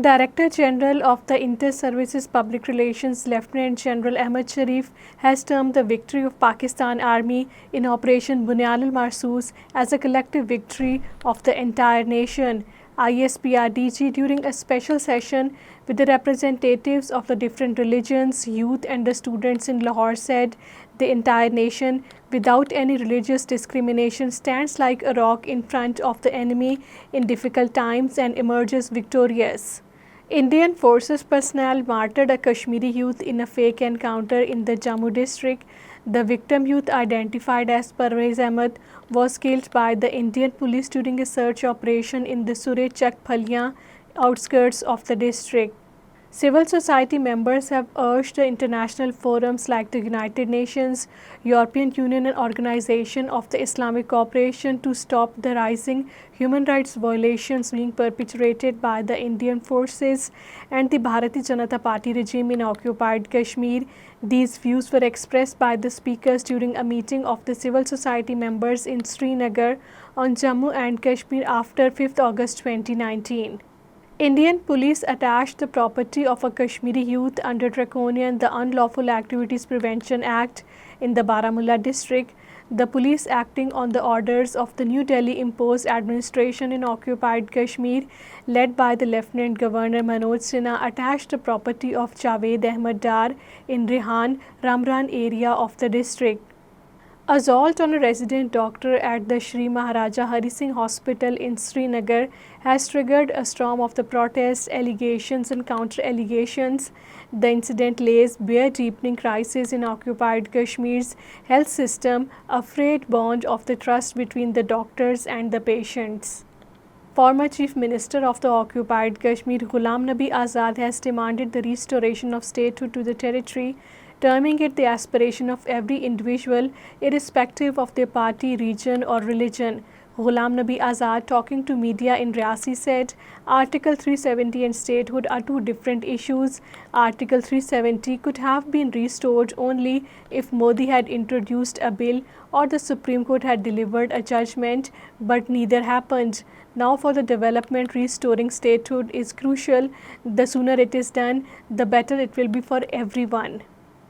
Director General of the Inter-Services Public Relations Lieutenant General Ahmad Sharif has termed the victory of Pakistan Army in Operation Bunyal al-Marsoos as a collective victory of the entire nation. ISPRDG, during a special session with the representatives of the different religions, youth and the students in Lahore, said the entire nation, without any religious discrimination, stands like a rock in front of the enemy in difficult times and emerges victorious. Indian Forces personnel martyred a Kashmiri youth in a fake encounter in the Jammu district. The victim, youth identified as Parvez Ahmed, was killed by the Indian police during a search operation in the Suraj Chak Phalian outskirts of the district. Civil society members have urged the international forums like the United Nations, European Union and Organization of the Islamic Cooperation to stop the rising human rights violations being perpetrated by the Indian forces and the Bharatiya Janata Party regime in occupied Kashmir. These views were expressed by the speakers during a meeting of the civil society members in Srinagar on Jammu and Kashmir after 5th August 2019. Indian police attached the property of a Kashmiri youth under Draconian the Unlawful Activities Prevention Act in the Baramulla district. The police, acting on the orders of the New Delhi imposed administration in occupied Kashmir, led by the Lieutenant Governor Manoj Sinha, attached the property of Javed Ahmed Dar in Rehan, Ramran area of the district. Assault on a resident doctor at the Shri Maharaja Hari Singh Hospital in Srinagar has triggered a storm of the protests, allegations and counter-allegations. The incident lays bare deepening crisis in occupied Kashmir's health system, a frayed bond of the trust between the doctors and the patients. Former Chief Minister of the occupied Kashmir, Ghulam Nabi Azad, has demanded the restoration of statehood to the territory, terming it the aspiration of every individual, irrespective of their party, region or religion. Ghulam Nabi Azad, talking to media in Riyasi, said Article 370 and statehood are two different issues. Article 370 could have been restored only if Modi had introduced a bill or the Supreme Court had delivered a judgment, but neither happened. Now for the development, restoring statehood is crucial. The sooner it is done, the better it will be for everyone.